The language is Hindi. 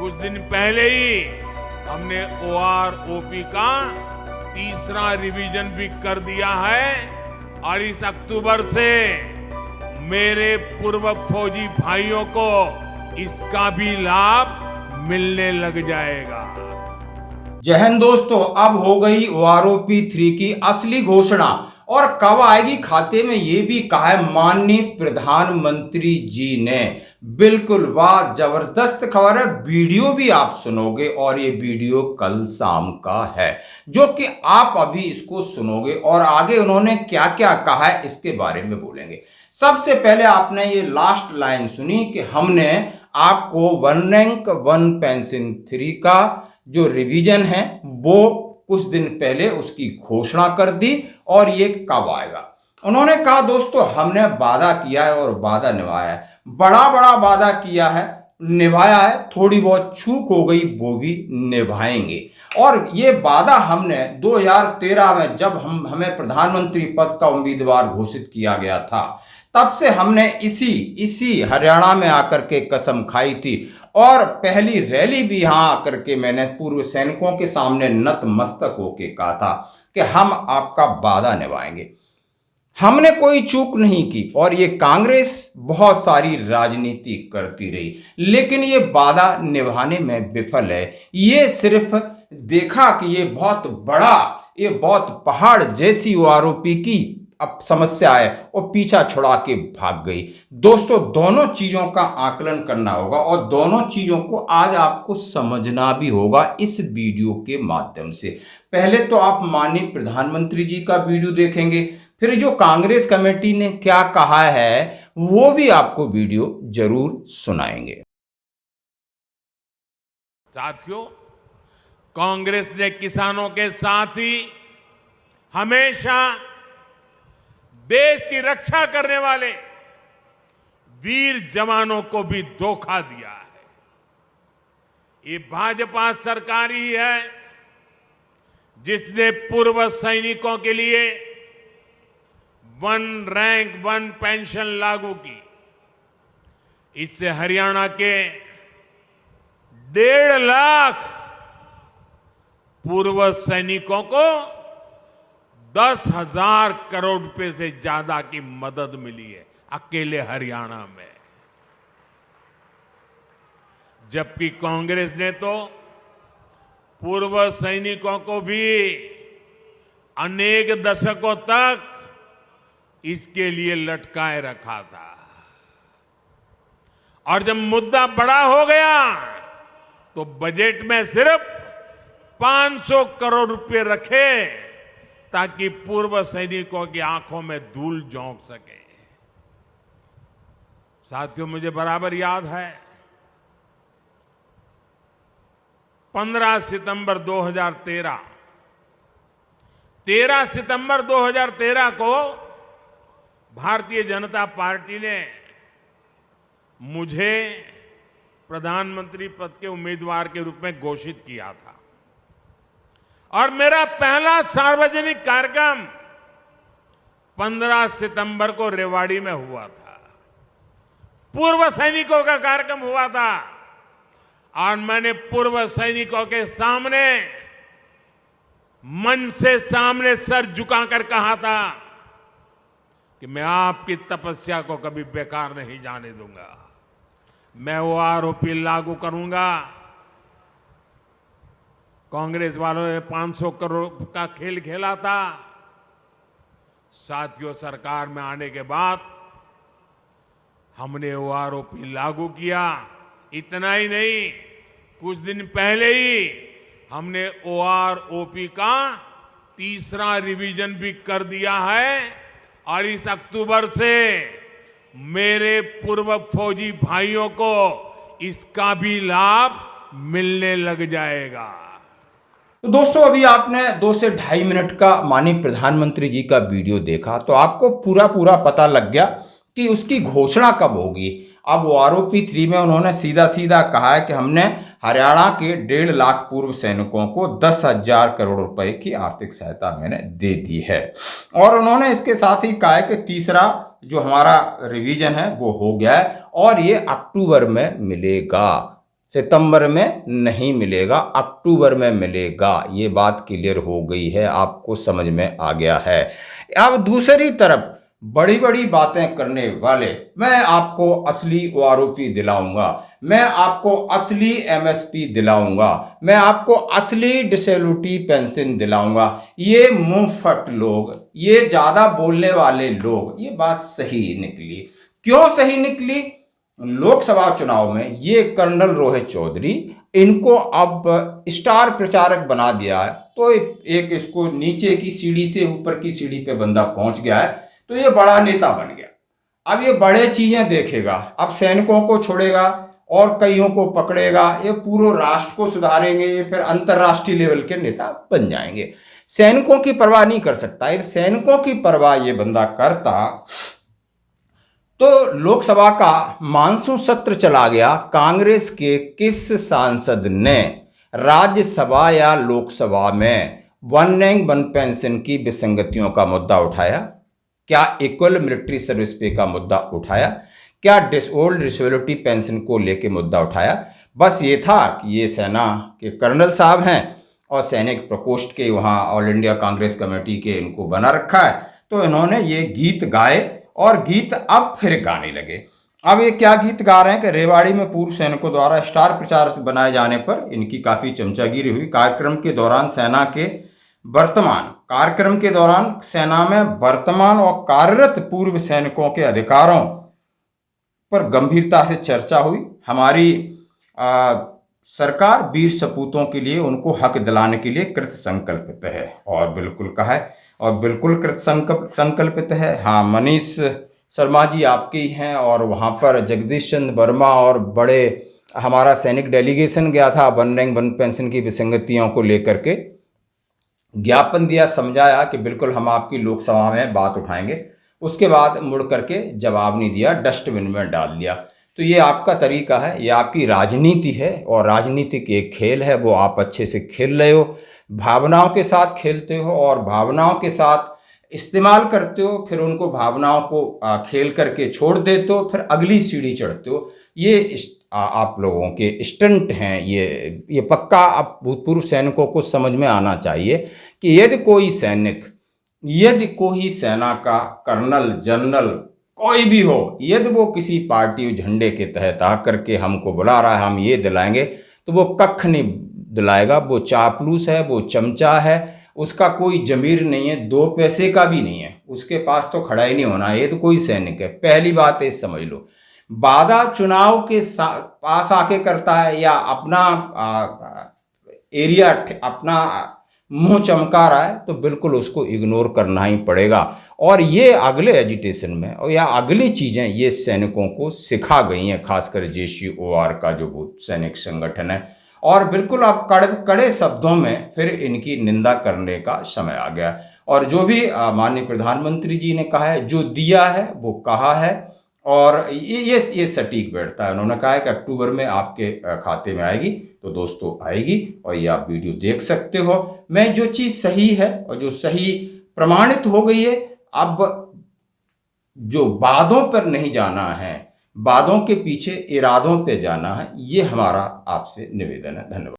कुछ दिन पहले ही हमने OROP का तीसरा रिवीजन भी कर दिया है और इस अक्टूबर से मेरे पूर्व फौजी भाइयों को इसका भी लाभ मिलने लग जाएगा। जय हिंद दोस्तों, अब हो गई OROP 3 की असली घोषणा और कब आएगी खाते में ये भी कहा है माननीय प्रधानमंत्री जी ने। बिल्कुल वाह, जबरदस्त खबर है। वीडियो भी आप सुनोगे और ये वीडियो कल शाम का है जो कि आप अभी इसको सुनोगे और आगे उन्होंने क्या क्या कहा है इसके बारे में बोलेंगे। सबसे पहले आपने ये लास्ट लाइन सुनी कि हमने आपको 1 रैंक 1 पेंशन 3 का जो रिवीजन है वो कुछ दिन पहले उसकी घोषणा कर दी और ये कब आएगा। उन्होंने कहा दोस्तों हमने वादा किया है और वादा निभाया है, बड़ा बड़ा वादा किया है, निभाया है, थोड़ी बहुत चूक हो गई वो भी निभाएंगे। और ये वादा हमने 2013 में जब हमें प्रधानमंत्री पद का उम्मीदवार घोषित किया गया था तब से हमने इसी हरियाणा में आकर के कसम खाई थी और पहली रैली भी यहां आकर के मैंने पूर्व सैनिकों के सामने नतमस्तक होके कहा था कि हम आपका वादा निभाएंगे। हमने कोई चूक नहीं की और ये कांग्रेस बहुत सारी राजनीति करती रही लेकिन ये वादा निभाने में विफल है। ये सिर्फ देखा कि ये बहुत पहाड़ जैसी OROP की अब समस्या है और पीछा छुड़ा के भाग गई। दोस्तों दोनों चीजों का आकलन करना होगा और दोनों चीजों को आज आपको समझना भी होगा इस वीडियो के माध्यम से। पहले तो आप माननीय प्रधानमंत्री जी का वीडियो देखेंगे, फिर जो कांग्रेस कमेटी ने क्या कहा है वो भी आपको वीडियो जरूर सुनाएंगे। साथियों, कांग्रेस ने किसानों के साथ ही हमेशा देश की रक्षा करने वाले वीर जवानों को भी धोखा दिया है। ये भाजपा सरकार ही है जिसने पूर्व सैनिकों के लिए 1 रैंक 1 पेंशन लागू की। इससे हरियाणा के 1.5 लाख पूर्व सैनिकों को 10,000 करोड़ रुपए से ज्यादा की मदद मिली है अकेले हरियाणा में। जबकि कांग्रेस ने तो पूर्व सैनिकों को भी अनेक दशकों तक इसके लिए लटकाए रखा था और जब मुद्दा बड़ा हो गया तो बजट में सिर्फ 500 करोड़ रुपए रखे ताकि पूर्व सैनिकों की आंखों में धूल झोंक सके। साथियों, मुझे बराबर याद है 13 सितंबर 2013 को भारतीय जनता पार्टी ने मुझे प्रधानमंत्री पद के उम्मीदवार के रूप में घोषित किया था और मेरा पहला सार्वजनिक कार्यक्रम 15 सितंबर को रेवाड़ी में हुआ था। पूर्व सैनिकों का कार्यक्रम हुआ था और मैंने पूर्व सैनिकों के सामने मंच से सामने सर झुकाकर कहा था कि मैं आपकी तपस्या को कभी बेकार नहीं जाने दूंगा। मैं OROP लागू करूंगा। कांग्रेस वालों ने 500 करोड़ का खेल खेला था। साथियों, सरकार में आने के बाद हमने OROP लागू किया। इतना ही नहीं, कुछ दिन पहले ही हमने OROP का तीसरा रिवीजन भी कर दिया है और इस अक्टूबर से मेरे पूर्व फौजी भाइयों को इसका भी लाभ मिलने लग जाएगा। तो दोस्तों अभी आपने 2 से 2.5 मिनट का माननीय प्रधानमंत्री जी का वीडियो देखा तो आपको पूरा पता लग गया कि उसकी घोषणा कब होगी। अब OROP 3 में उन्होंने सीधा कहा है कि हमने हरियाणा के 1.5 लाख पूर्व सैनिकों को 10,000 करोड़ रुपए की आर्थिक सहायता मैंने दे दी है और उन्होंने इसके साथ ही कहा है कि तीसरा जो हमारा रिवीजन है वो हो गया है और ये अक्टूबर में मिलेगा। सितंबर में नहीं मिलेगा, अक्टूबर में मिलेगा। ये बात क्लियर हो गई है, आपको समझ में आ गया है। अब दूसरी तरफ बड़ी बड़ी बातें करने वाले, मैं आपको असली ओआरओपी दिलाऊंगा, मैं आपको असली एमएसपी दिलाऊंगा, मैं आपको असली डिसेबिलिटी पेंशन दिलाऊंगा, ये मुंहफट लोग, ये ज्यादा बोलने वाले लोग, ये बात सही निकली। क्यों सही निकली? लोकसभा चुनाव में ये कर्नल रोहित चौधरी, इनको अब स्टार प्रचारक बना दिया है। तो एक इसको नीचे की सीढ़ी से ऊपर की सीढ़ी पे बंदा पहुंच गया है, तो ये बड़ा नेता बन गया। अब ये बड़े चीजें देखेगा, अब सैनिकों को छोड़ेगा और कईयों को पकड़ेगा, ये पूरे राष्ट्र को सुधारेंगे, ये फिर अंतर्राष्ट्रीय लेवल के नेता बन जाएंगे। सैनिकों की परवाह नहीं कर सकता। यदि सैनिकों की परवाह ये बंदा करता तो लोकसभा का मानसून सत्र चला गया, कांग्रेस के किस सांसद ने राज्यसभा या लोकसभा में वन रैंक वन पेंशन की विसंगतियों का मुद्दा उठाया? क्या इक्वल मिलिट्री सर्विस पे का मुद्दा उठाया? क्या ओल्ड डिसेबिलिटी पेंशन को लेके मुद्दा उठाया? बस ये था कि ये सेना के कर्नल साहब हैं और सैनिक प्रकोष्ठ के वहाँ ऑल इंडिया कांग्रेस कमेटी के इनको बना रखा है, तो इन्होंने ये गीत गाए और गीत अब फिर गाने लगे। अब ये क्या गीत गा रहे हैं कि रेवाड़ी में पूर्व सैनिकों द्वारा स्टार प्रचारक बनाए जाने पर इनकी काफ़ी चमचागिरी हुई। कार्यक्रम के दौरान सेना में वर्तमान और कार्यरत पूर्व सैनिकों के अधिकारों पर गंभीरता से चर्चा हुई। हमारी सरकार वीर सपूतों के लिए, उनको हक दिलाने के लिए कृत संकल्पित है, और बिल्कुल कहा है और बिल्कुल कृत संकल्पित है। हाँ, मनीष शर्मा जी आपके ही हैं, और वहाँ पर जगदीश चंद्र वर्मा और बड़े हमारा सैनिक डेलीगेशन गया था वन रैंक वन पेंशन की विसंगतियों को लेकर के, ज्ञापन दिया, समझाया कि बिल्कुल हम आपकी लोकसभा में बात उठाएंगे। उसके बाद मुड़ करके जवाब नहीं दिया, डस्टबिन में डाल दिया। तो ये आपका तरीका है, ये आपकी राजनीति है, और राजनीति के एक खेल है, वो आप अच्छे से खेल रहे हो, भावनाओं के साथ खेलते हो और भावनाओं के साथ इस्तेमाल करते हो, फिर उनको भावनाओं को खेल करके छोड़ देते हो, फिर अगली सीढ़ी चढ़ते हो। ये आप लोगों के स्टंट हैं। ये पक्का आप भूतपूर्व सैनिकों को समझ में आना चाहिए कि यदि कोई सेना का कर्नल, जनरल, कोई भी हो, यदि वो किसी पार्टी झंडे के तहत आकर के हमको बुला रहा है हम ये दिलाएंगे, तो वो कख नहीं दिलाएगा। वो चापलूस है, वो चमचा है, उसका कोई जमीर नहीं है, 2 पैसे का भी नहीं है, उसके पास तो खड़ा ही नहीं होना। ये तो कोई सैनिक है। पहली बात है, समझ लो, वादा चुनाव के पास आके करता है या अपना एरिया, अपना मुंह चमका रहा है, तो बिल्कुल उसको इग्नोर करना ही पड़ेगा। और ये अगले एजिटेशन में और या अगली चीज़ें ये सैनिकों को सिखा गई हैं, खासकर JCOR का जो सैनिक संगठन है। और बिल्कुल अब कड़े शब्दों में फिर इनकी निंदा करने का समय आ गया। और जो भी माननीय प्रधानमंत्री जी ने कहा है, जो दिया है वो कहा है, और ये सटीक बैठता है। उन्होंने कहा है कि अक्टूबर में आपके खाते में आएगी, तो दोस्तों आएगी, और ये आप वीडियो देख सकते हो। मैं जो चीज़ सही है और जो सही प्रमाणित हो गई है, अब जो वादों पर नहीं जाना है, वादों के पीछे इरादों पे जाना है, ये हमारा आपसे निवेदन है। धन्यवाद।